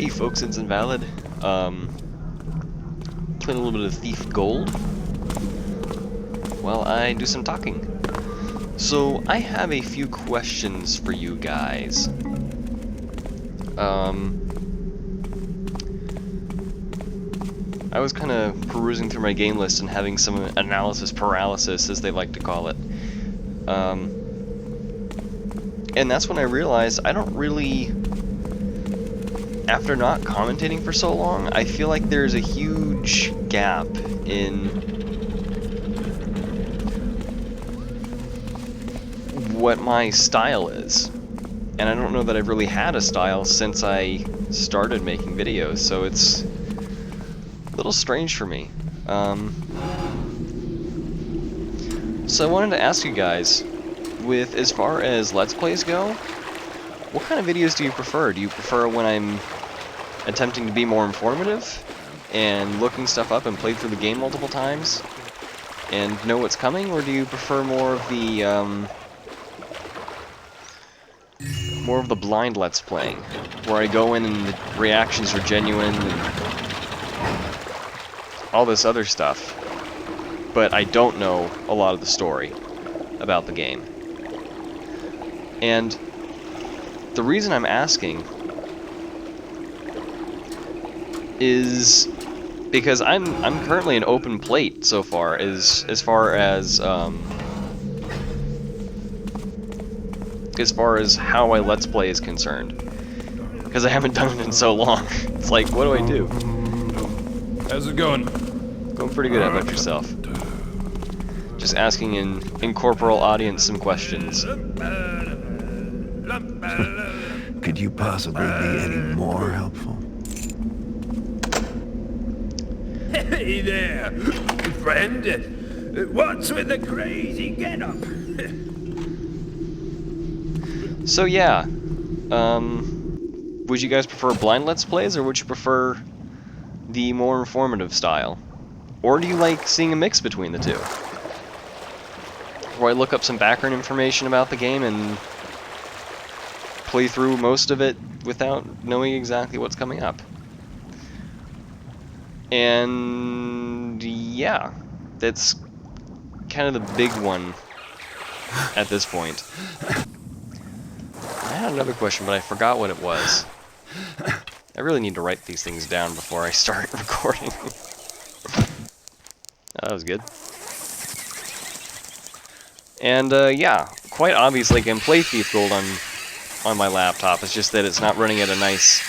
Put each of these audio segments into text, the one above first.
Hey folks, it's Invalid. Playing a little bit of Thief Gold while I do some talking. So, I have a few questions for you guys. I was kind of perusing through my game list and having some analysis paralysis, as they like to call it. And that's when I realized I don't really... After not commentating for so long, I feel like there's a huge gap in what my style is. And I don't know that I've really had a style since I started making videos, so it's a little strange for me. So I wanted to ask you guys, with as far as Let's Plays go, what kind of videos do you prefer? Do you prefer when I'm attempting to be more informative and looking stuff up and play through the game multiple times and know what's coming, or do you prefer more of the blind Let's Playing, where I go in and the reactions are genuine and all this other stuff, but I don't know a lot of the story about the game? And the reason I'm asking is because I'm currently an open plate so far, as far as how I Let's Play is concerned, because I haven't done it in so long. It's like, what do I do? How's it going? Going pretty good. How about yourself? Just asking in corporal audience some questions. Could you possibly be any more helpful? Hey there, friend. What's with the crazy get-up? So yeah, would you guys prefer blind Let's Plays, or would you prefer the more informative style? Or do you like seeing a mix between the two? Where I look up some background information about the game and play through most of it without knowing exactly what's coming up. And yeah, that's kind of the big one at this point. I had another question, but I forgot what it was. I really need to write these things down before I start recording. That was good. And yeah, quite obviously I can play Thief Gold on my laptop. It's just that it's not running at a nice,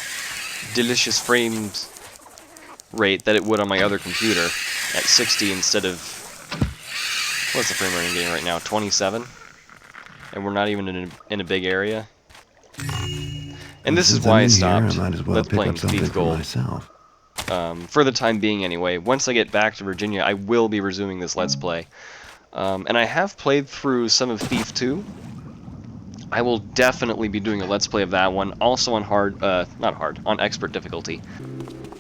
delicious frames rate that it would on my other computer at 60 instead of, what's the frame rate I'm getting right now, 27? And we're not even in a big area. And this is why I stopped Let's Playing Thief Gold. For the time being anyway. Once I get back to Virginia, I will be resuming this Let's Play. And I have played through some of Thief 2. I will definitely be doing a Let's Play of that one, also on on expert difficulty.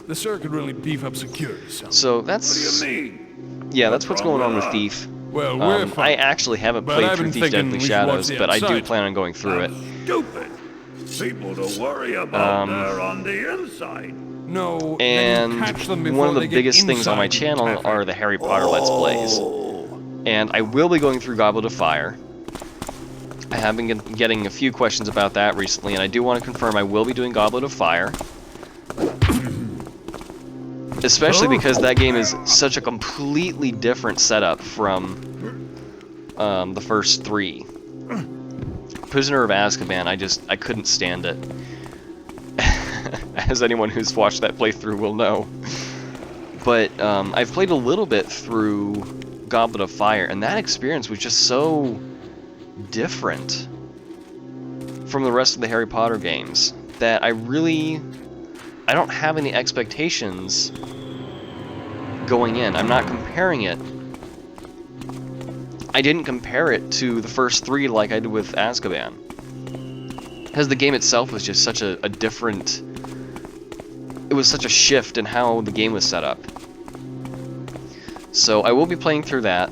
The sir could really beef up security. So that's... What do you mean? Yeah, that's what's going on with Thief. Well, we're fine. I actually haven't played through Thief Deadly Shadows, but I do plan on going through it. Stupid. People to worry about there on the inside. No, and catch them one of before the they get biggest things on my inside channel traffic. are the Harry Potter Let's Plays. And I will be going through Goblet of Fire. I have been getting a few questions about that recently, and I do want to confirm I will be doing Goblet of Fire. Especially because that game is such a completely different setup from the first three. Prisoner of Azkaban, I couldn't stand it. As anyone who's watched that playthrough will know. But I've played a little bit through Goblet of Fire, and that experience was just so different from the rest of the Harry Potter games that I don't have any expectations going in. I'm not comparing it. I didn't compare it to the first three like I did with Azkaban, because the game itself was just such a different... It was such a shift in how the game was set up. So I will be playing through that.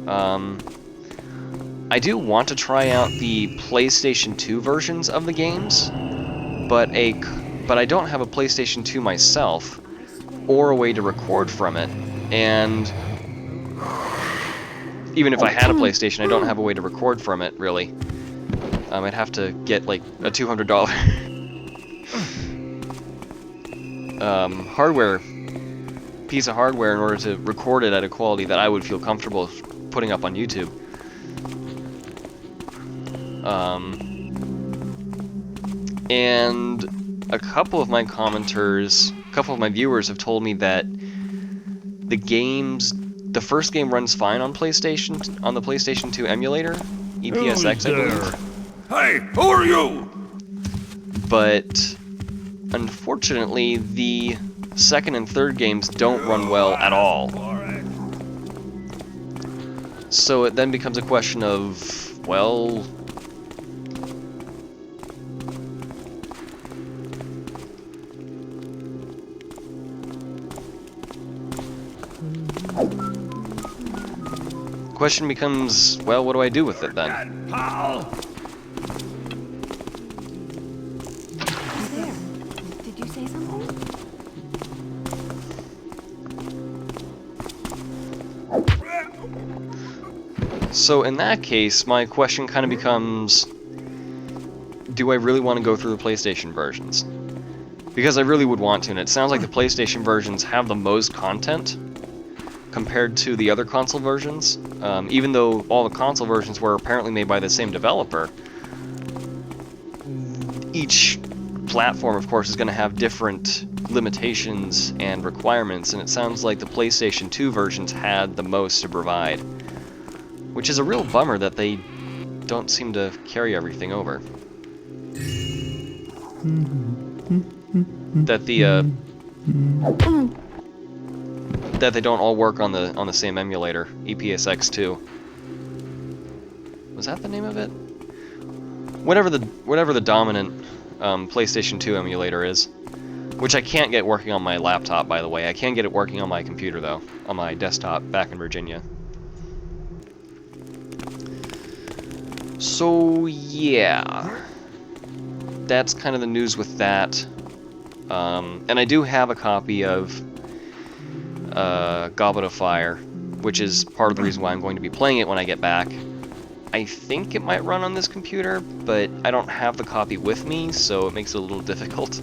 I do want to try out the PlayStation 2 versions of the games, but but I don't have a PlayStation 2 myself, or a way to record from it, and even if I had a PlayStation, I don't have a way to record from it, really. I'd have to get, like, a $200 piece of hardware in order to record it at a quality that I would feel comfortable putting up on YouTube. And a couple of my commenters, a couple of my viewers have told me that the first game runs fine on the PlayStation 2 emulator, EPSX, I believe. Hey, who are you? But unfortunately, the second and third games don't run well at all. So it then becomes a question of, well, question becomes, well, what do I do with it then? Pal. There. Did you say something? So in that case, my question kind of becomes, do I really want to go through the PlayStation versions? Because I really would want to, and it sounds like the PlayStation versions have the most content compared to the other console versions. Even though all the console versions were apparently made by the same developer, each platform, of course, is going to have different limitations and requirements, and it sounds like the PlayStation 2 versions had the most to provide, which is a real bummer that they don't seem to carry everything over. That they don't all work on the same emulator, EPSX2. Was that the name of it? Whatever the dominant PlayStation 2 emulator is, which I can't get working on my laptop, by the way. I can get it working on my computer though, on my desktop back in Virginia. So yeah, that's kind of the news with that. And I do have a copy of Goblet of Fire, which is part of the reason why I'm going to be playing it when I get back. I think it might run on this computer, but I don't have the copy with me, so it makes it a little difficult.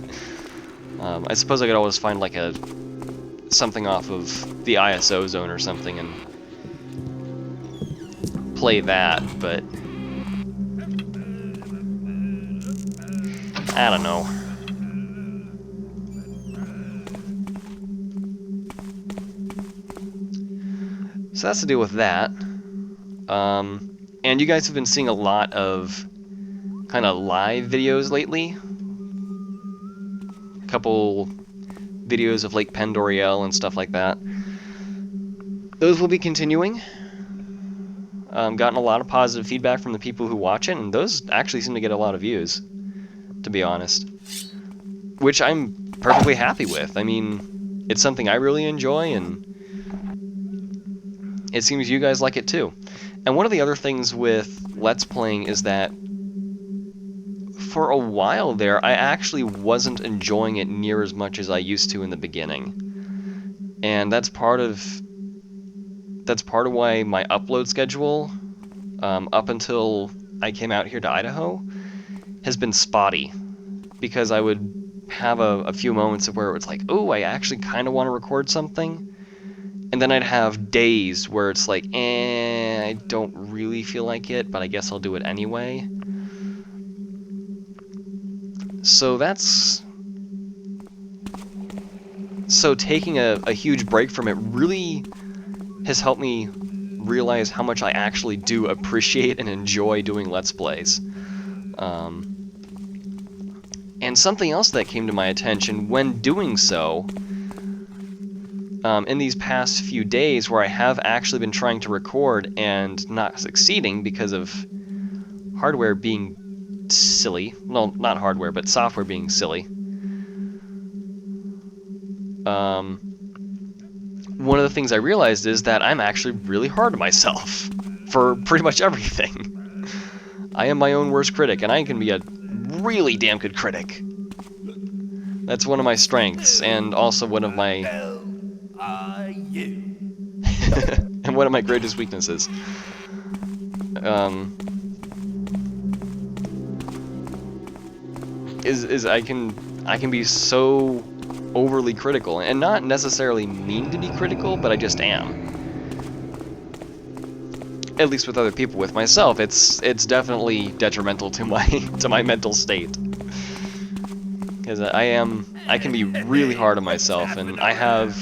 I suppose I could always find like something off of the ISO zone or something and play that, but I don't know. So that's the deal with that. And you guys have been seeing a lot of kind of live videos lately. A couple videos of Lake Pendoriel and stuff like that. Those will be continuing. Gotten a lot of positive feedback from the people who watch it, and those actually seem to get a lot of views, to be honest. Which I'm perfectly happy with. I mean, it's something I really enjoy, and it seems you guys like it too. And one of the other things with Let's Playing is that for a while there, I actually wasn't enjoying it near as much as I used to in the beginning. And that's part of why my upload schedule, up until I came out here to Idaho, has been spotty. Because I would have a few moments of where it was like, oh, I actually kind of want to record something. And then I'd have days where it's like, I don't really feel like it, but I guess I'll do it anyway. So taking a huge break from it really has helped me realize how much I actually do appreciate and enjoy doing Let's Plays. And something else that came to my attention when doing so, in these past few days where I have actually been trying to record and not succeeding because of hardware being silly. Well, not hardware, but software being silly. One of the things I realized is that I'm actually really hard on myself for pretty much everything. I am my own worst critic, and I can be a really damn good critic. That's one of my strengths, and also one of my and one of my greatest weaknesses. Is I can be so overly critical, and not necessarily mean to be critical, but I just am. At least with other people. With myself, it's definitely detrimental to my mental state. Because I can be really hard on myself, and I have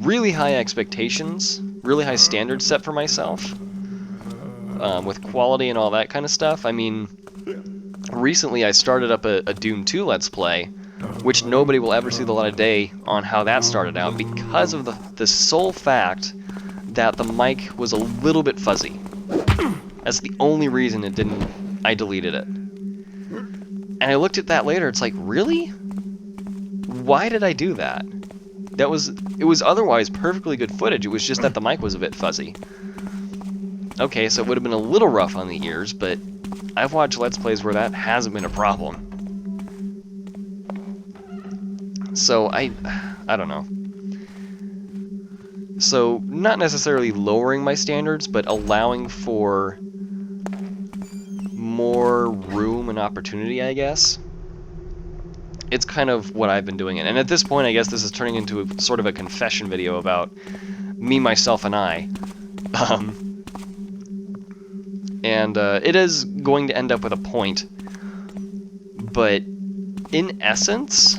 really high expectations, really high standards set for myself, with quality and all that kind of stuff. I mean, recently I started up a Doom 2 Let's Play, which nobody will ever see the light of day on how that started out, because of the sole fact that the mic was a little bit fuzzy. That's the only reason I deleted it. And I looked at that later, it's like, really? Why did I do that? It was otherwise perfectly good footage, it was just that the mic was a bit fuzzy. Okay, so it would have been a little rough on the ears, but I've watched Let's Plays where that hasn't been a problem. So, I don't know. So, not necessarily lowering my standards, but allowing for more room and opportunity, I guess. It's kind of what I've been doing. And at this point, I guess this is turning into sort of a confession video about me, myself, and I. It is going to end up with a point. But in essence,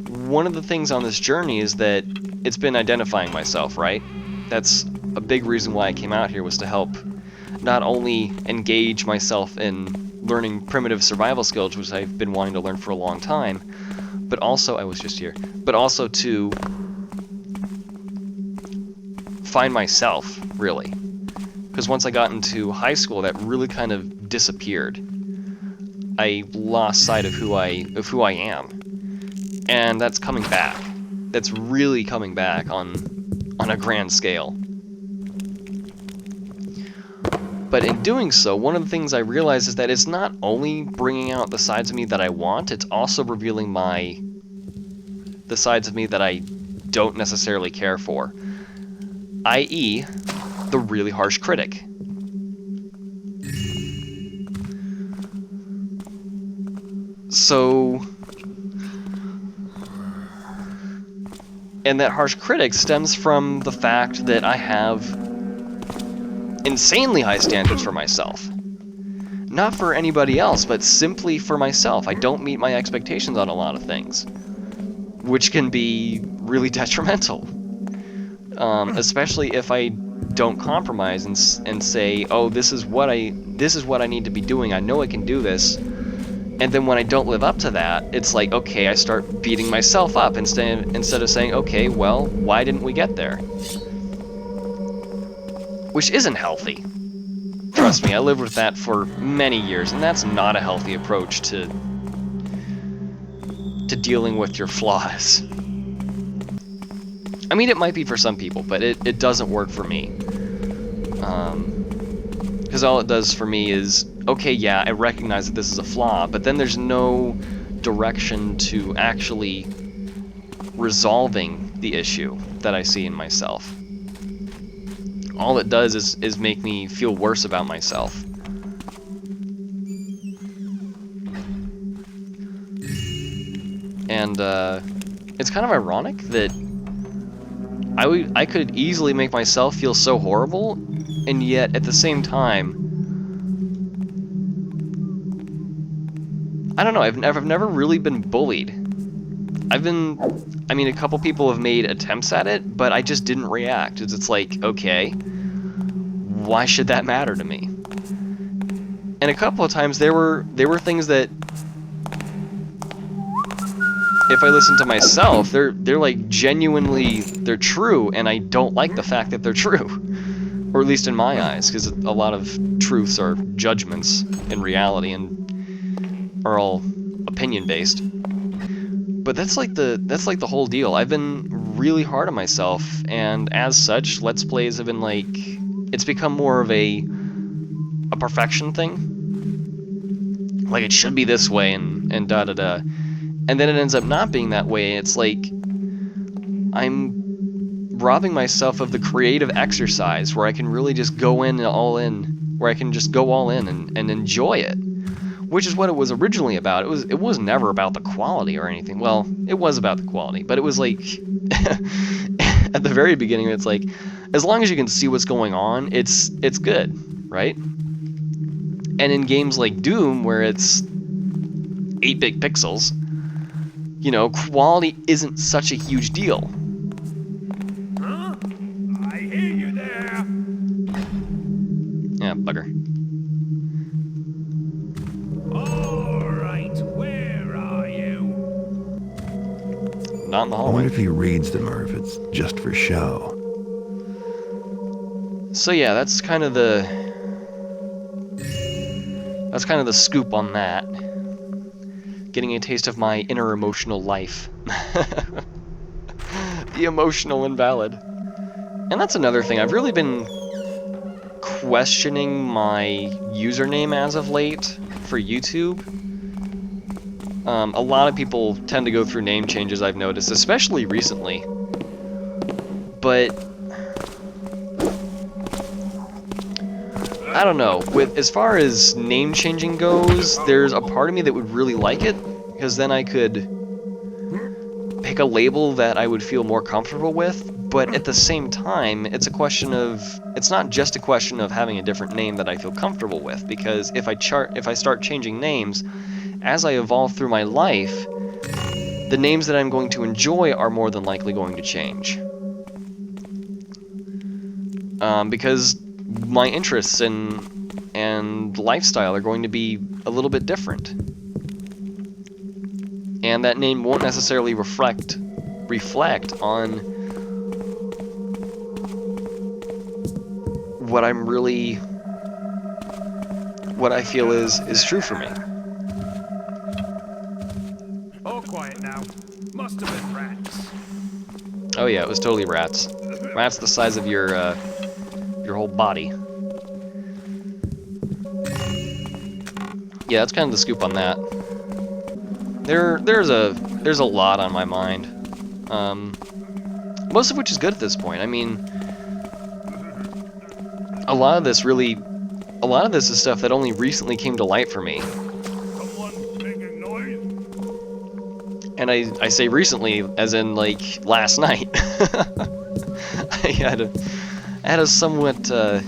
one of the things on this journey is that it's been identifying myself, right? That's a big reason why I came out here, was to help not only engage myself in learning primitive survival skills, which I've been wanting to learn for a long time, but also, I was just here, but also to find myself, really. Because once I got into high school, that really kind of disappeared. I lost sight of who I am. And that's coming back. That's really coming back on a grand scale. But in doing so, one of the things I realize is that it's not only bringing out the sides of me that I want, it's also revealing the sides of me that I don't necessarily care for. i.e., the really harsh critic. So... And that harsh critic stems from the fact that I have insanely high standards for myself. Not for anybody else, but simply for myself. I don't meet my expectations on a lot of things, which can be really detrimental. Especially if I don't compromise and say, oh, this is what I need to be doing. I know I can do this. And then when I don't live up to that, it's like, okay, I start beating myself up instead of saying, okay, well, why didn't we get there? Which isn't healthy. Trust me, I lived with that for many years, and that's not a healthy approach to dealing with your flaws. I mean, it might be for some people, but it doesn't work for me. Because all it does for me is, okay, yeah, I recognize that this is a flaw, but then there's no direction to actually resolving the issue that I see in myself. All it does is make me feel worse about myself. And it's kind of ironic that I could easily make myself feel so horrible, and yet at the same time, I don't know, I've never really been bullied. I mean, a couple people have made attempts at it, but I just didn't react. It's like, okay, why should that matter to me? And a couple of times there were things that, if I listen to myself, they're like genuinely, they're true, and I don't like the fact that they're true. Or at least in my eyes, because a lot of truths are judgments in reality and are all opinion-based. But that's like the whole deal. I've been really hard on myself, and as such, Let's Plays have been like, it's become more of a perfection thing. Like, it should be this way, and da-da-da. and then it ends up not being that way. It's like I'm robbing myself of the creative exercise where I can really just go in and all in, where I can just go all in and enjoy it, which is what it was originally about. It was never about the quality or anything. Well, it was about the quality, but it was like at the very beginning, it's like as long as you can see what's going on, it's good, right? And in games like Doom, where it's 8-bit pixels, you know, quality isn't such a huge deal. Huh? I hear you there. Yeah, bugger. All right, where are you? Not in the I hallway. wonder if he reads them or if it's just for show. So yeah, that's kind of the scoop on that. Getting a taste of my inner emotional life. The emotional invalid. And that's another thing. I've really been questioning my username as of late for YouTube. A lot of people tend to go through name changes, I've noticed, especially recently. But I don't know. With as far as name changing goes, there's a part of me that would really like it, because then I could pick a label that I would feel more comfortable with. But at the same time, it's not just a question of having a different name that I feel comfortable with, because if I start changing names, as I evolve through my life, the names that I'm going to enjoy are more than likely going to change. Because my interests and lifestyle are going to be a little bit different. And that name won't necessarily reflect on what I feel is true for me. All quiet now. Must have been rats. Oh yeah, it was totally rats. Rats the size of your whole body. Yeah, that's kind of the scoop on that. There's a lot on my mind. Most of which is good at this point. I mean, a lot of this is stuff that only recently came to light for me. Someone making noise? And I say recently, as in like last night. I had a somewhat well,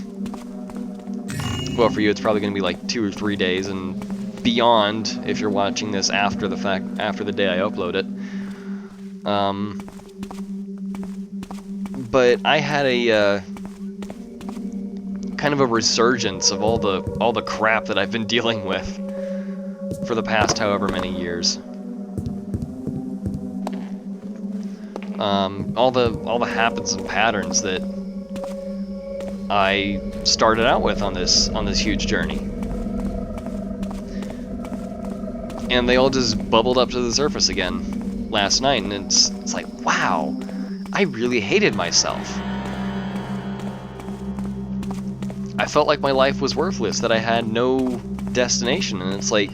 for you it's probably going to be like 2 or 3 days, and beyond if you're watching this after the day I upload it. But I had a kind of a resurgence of all the crap that I've been dealing with for the past however many years. All the habits and patterns that I started out with on this huge journey, and they all just bubbled up to the surface again last night, and it's like, wow, I really hated myself. I felt like my life was worthless, that I had no destination, and it's like,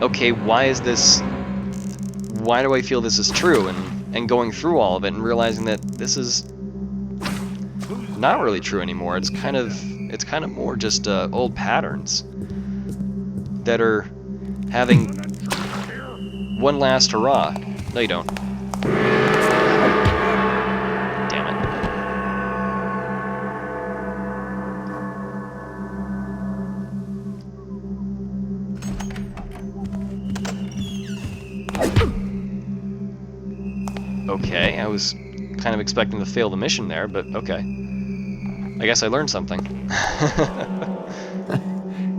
okay, why do I feel this is true? And going through all of it and realizing that this is not really true anymore. It's kind of more just old patterns that are having one last hurrah. No, you don't. Damn it. Okay, I was kind of expecting to fail the mission there, but okay. I guess I learned something.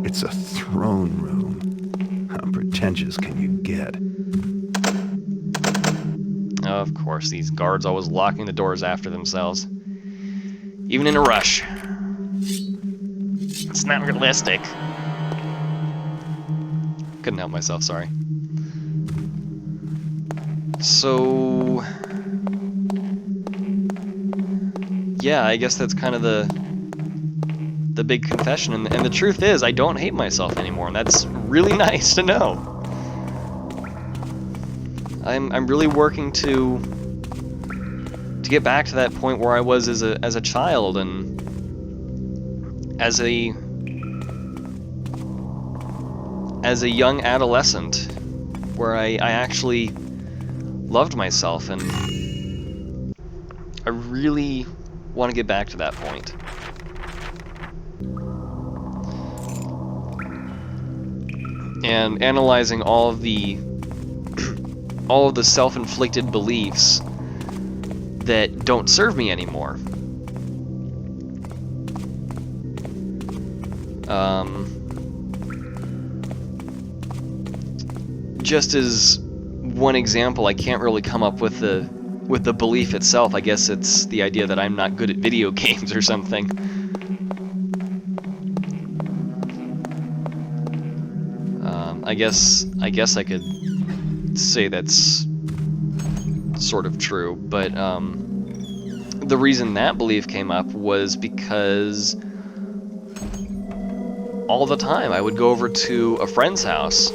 It's a throne room. How pretentious can you get? Of course, these guards always locking the doors after themselves. Even in a rush. It's not realistic. Couldn't help myself, sorry. So... yeah, I guess that's kind of the big confession, and the truth is, I don't hate myself anymore, and that's really nice to know. I'm really working to get back to that point where I was as a child and as a young adolescent, where I actually loved myself, and I really want to get back to that point. And analyzing all of the self-inflicted beliefs that don't serve me anymore. Just as one example, I can't really come up with the belief itself. I guess it's the idea that I'm not good at video games or something. I guess I could say that's sort of true, but the reason that belief came up was because all the time I would go over to a friend's house.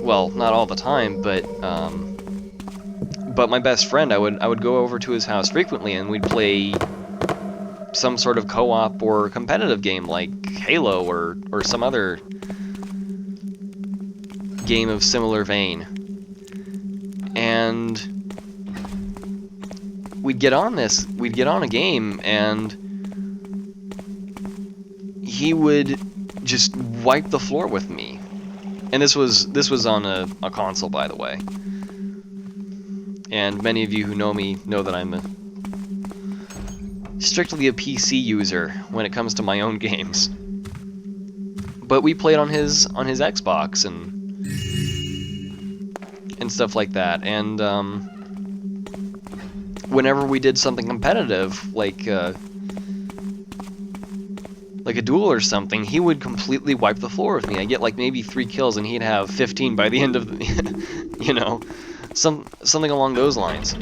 Well, not all the time, but my best friend, I would go over to his house frequently, and we'd play some sort of co-op or competitive game like Halo or some other game of similar vein. And we'd get on a game, and he would just wipe the floor with me. And this was on a console, by the way. And many of you who know me know that I'm strictly a PC user when it comes to my own games. But we played on his Xbox and stuff like that. And whenever we did something competitive, like a duel or something, he would completely wipe the floor with me. I'd get like maybe 3 kills, and he'd have 15 by the end of the, you know, something along those lines.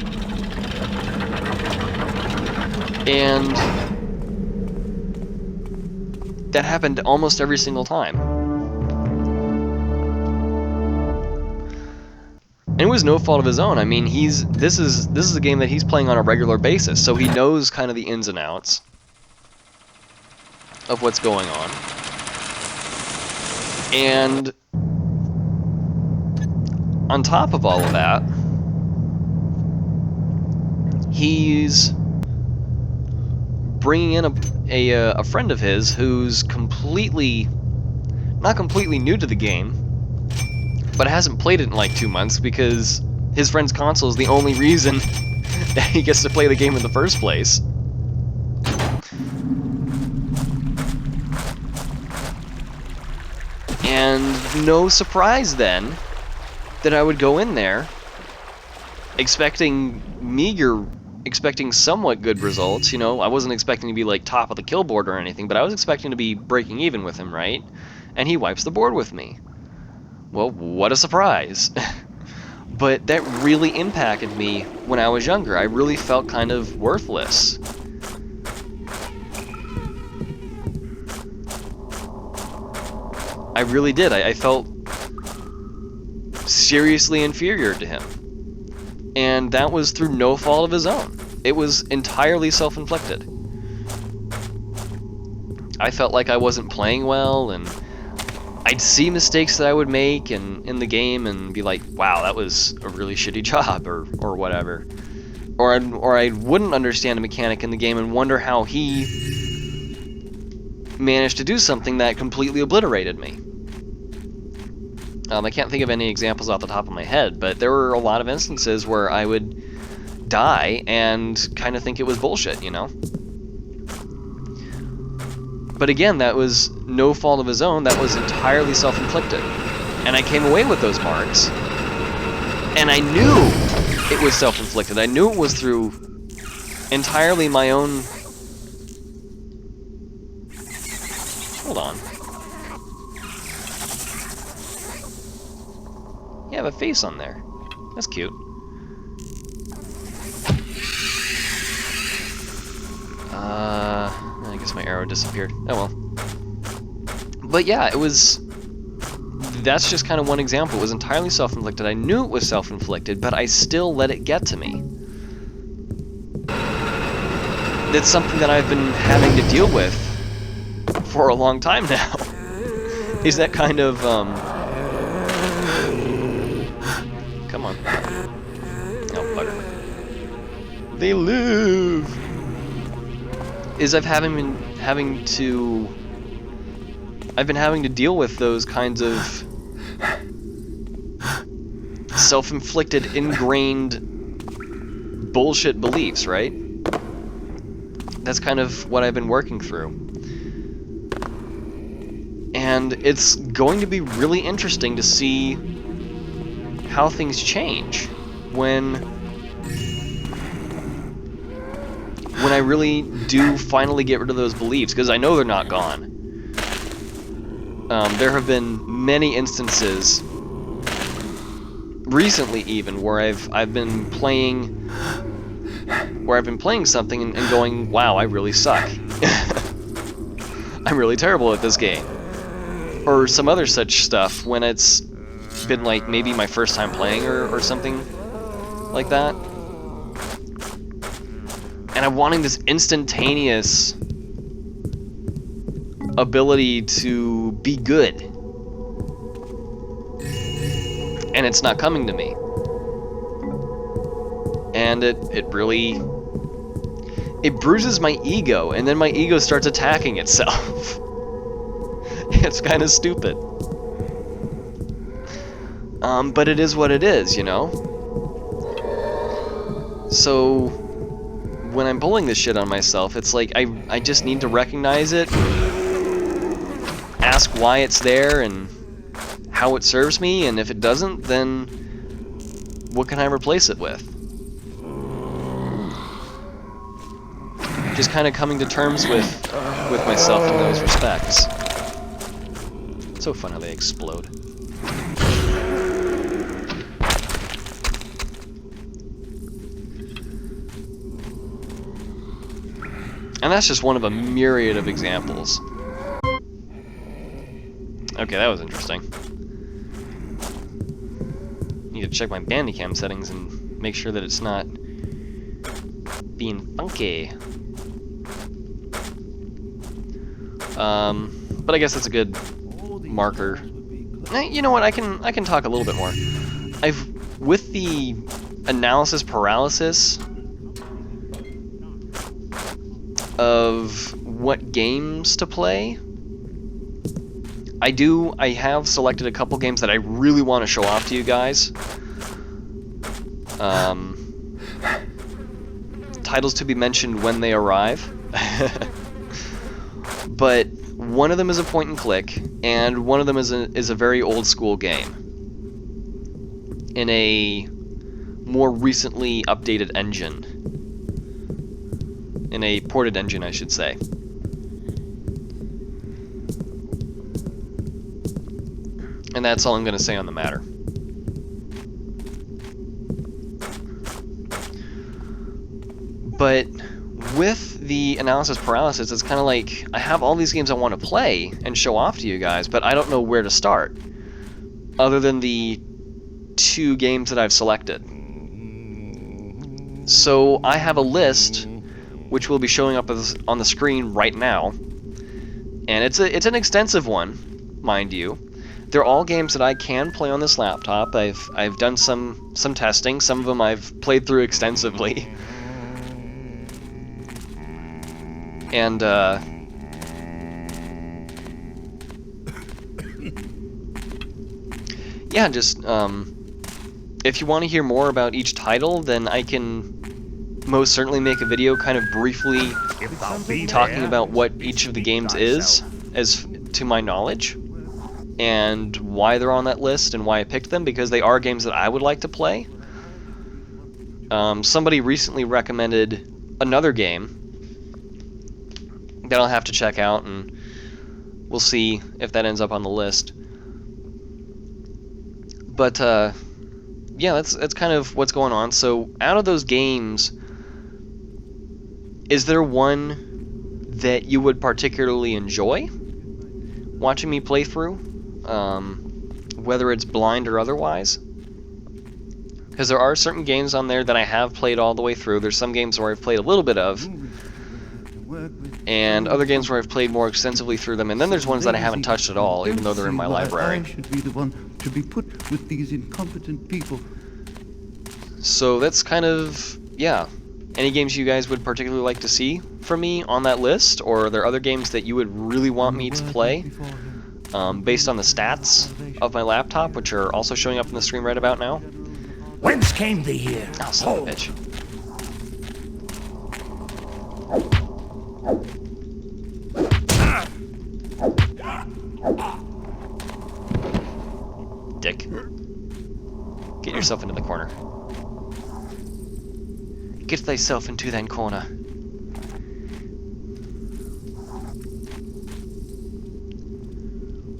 And that happened almost every single time. And it was no fault of his own. I mean, this is a game that he's playing on a regular basis, so he knows kind of the ins and outs of what's going on. And on top of all of that, he's bringing in a friend of his who's not completely new to the game, but hasn't played it in like 2 months because his friend's console is the only reason that he gets to play the game in the first place. And no surprise then that I would go in there expecting somewhat good results. You know, I wasn't expecting to be like top of the kill board or anything, but I was expecting to be breaking even with him, right? And he wipes the board with me. Well, what a surprise. But that really impacted me when I was younger. I really felt kind of worthless. I really did. I felt seriously inferior to him. And that was through no fault of his own. It was entirely self-inflicted. I felt like I wasn't playing well, and I'd see mistakes that I would make in the game and be like, wow, that was a really shitty job, or whatever. Or I wouldn't understand a mechanic in the game and wonder how he managed to do something that completely obliterated me. I can't think of any examples off the top of my head, but there were a lot of instances where I would die and kind of think it was bullshit, you know? But again, that was no fault of his own, that was entirely self-inflicted. And I came away with those marks, and I knew it was self-inflicted. I knew it was through entirely my own... Hold on. You have a face on there. That's cute. I guess my arrow disappeared. Oh well. But yeah, it was that's just kind of one example. It was entirely self-inflicted. I knew it was self-inflicted, but I still let it get to me. That's something that I've been having to deal with for a long time now. Is that kind of, come on. Oh, bugger. They live! Is I've been having to deal with those kinds of self-inflicted, ingrained bullshit beliefs, right? That's kind of what I've been working through. And it's going to be really interesting to see how things change when I really do finally get rid of those beliefs, because I know they're not gone. There have been many instances, recently even, where I've been playing something and going, wow, I really suck. I'm really terrible at this game. Or some other such stuff when it's been like maybe my first time playing or something like that. And I'm wanting this instantaneous ability to be good. And it's not coming to me. And it really... it bruises my ego, and then my ego starts attacking itself. It's kind of stupid. But it is what it is, you know? So, when I'm pulling this shit on myself, it's like I just need to recognize it, ask why it's there, and how it serves me, and if it doesn't, then what can I replace it with? Just kind of coming to terms with myself in those respects. It's so fun how they explode. And that's just one of a myriad of examples. Okay, that was interesting. Need to check my Bandicam settings and make sure that it's not being funky. But I guess that's a good marker. You know what? I can talk a little bit more. With the analysis paralysis of what games to play, I have selected a couple games that I really want to show off to you guys. Titles to be mentioned when they arrive. But one of them is a point and click, and one of them is a very old school game in a more recently updated engine. In a ported engine, I should say. And that's all I'm going to say on the matter. But with the analysis paralysis, it's kind of like, I have all these games I want to play and show off to you guys, but I don't know where to start, other than the 2 games that I've selected. So I have a list, which will be showing up on the screen right now, and it's an extensive one, mind you. They're all games that I can play on this laptop. I've done some testing. Some of them I've played through extensively. And, yeah, just, if you want to hear more about each title, then I can most certainly make a video kind of briefly talking about what each of the games is, as to my knowledge, and why they're on that list and why I picked them, because they are games that I would like to play. Somebody recently recommended another game that I'll have to check out, and we'll see if that ends up on the list. But yeah, that's kind of what's going on. So out of those games, is there one that you would particularly enjoy watching me play through? whether it's blind or otherwise. Because there are certain games on there that I have played all the way through. There's some games where I've played a little bit of, and other games where I've played more extensively through them, and then there's ones that I haven't touched at all, even though they're in my library. I should be the one to be put with these incompetent people. So that's kind of, yeah. Any games you guys would particularly like to see from me on that list, or are there other games that you would really want me to play based on the stats of my laptop, which are also showing up on the screen right about now? Whence came thee here? Oh, son of a bitch. Dick. Get yourself into the corner. Get thyself into that corner.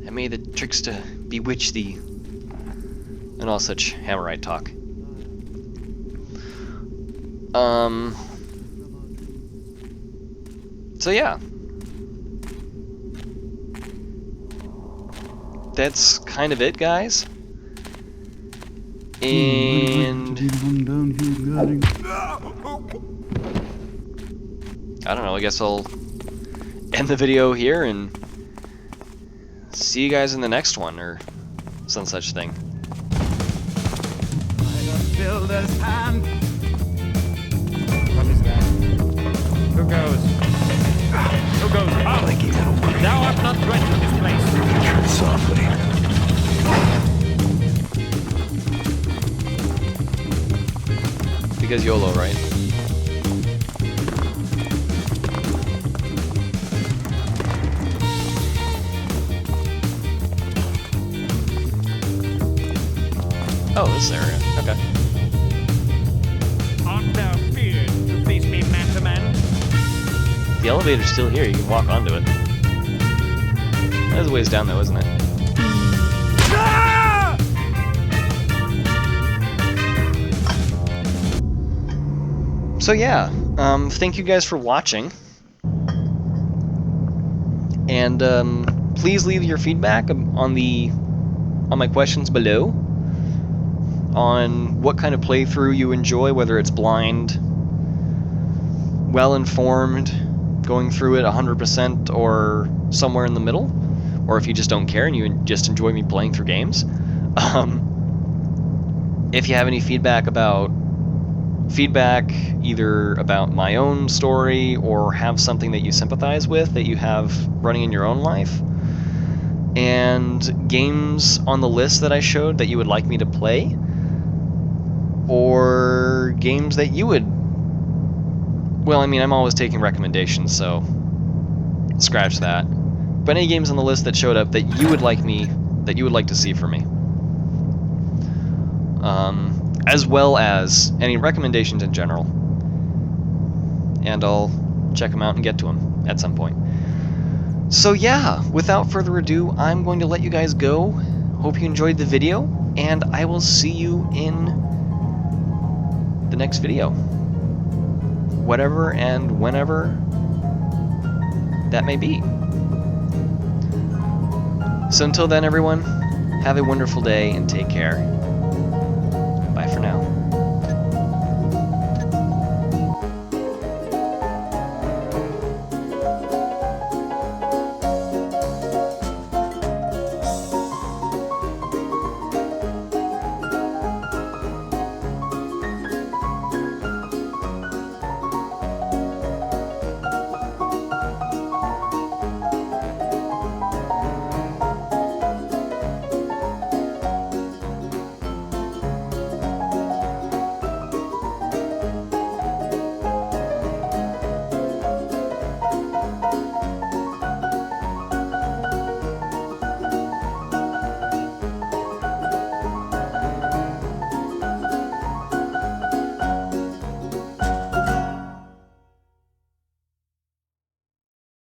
And may the trickster bewitch thee. And all such Hammerite talk. So yeah. That's kind of it, guys. And I don't know, I guess I'll end the video here and see you guys in the next one, or some such thing. Builder's hand. What is that? Who goes? Who goes? Oh, thou art not threatening this place. Tread softly. Because YOLO, right? Oh, this area. Okay. Art thou feared to face me man to man? The elevator's still here. You can walk onto it. There's a ways down though, isn't it? So yeah, thank you guys for watching. And please leave your feedback on my questions below. On what kind of playthrough you enjoy, whether it's blind, well-informed, going through it 100%, or somewhere in the middle, or if you just don't care and you just enjoy me playing through games. If you have any feedback either about my own story or have something that you sympathize with that you have running in your own life, and games on the list that I showed that you would like me to play, or games that you would... Well, I mean, I'm always taking recommendations, so scratch that. But any games on the list that showed up that you would like to see from me. As well as any recommendations in general. And I'll check them out and get to them at some point. So yeah, without further ado, I'm going to let you guys go. Hope you enjoyed the video, and I will see you in the next video. Whatever and whenever that may be. So until then, everyone, have a wonderful day and take care.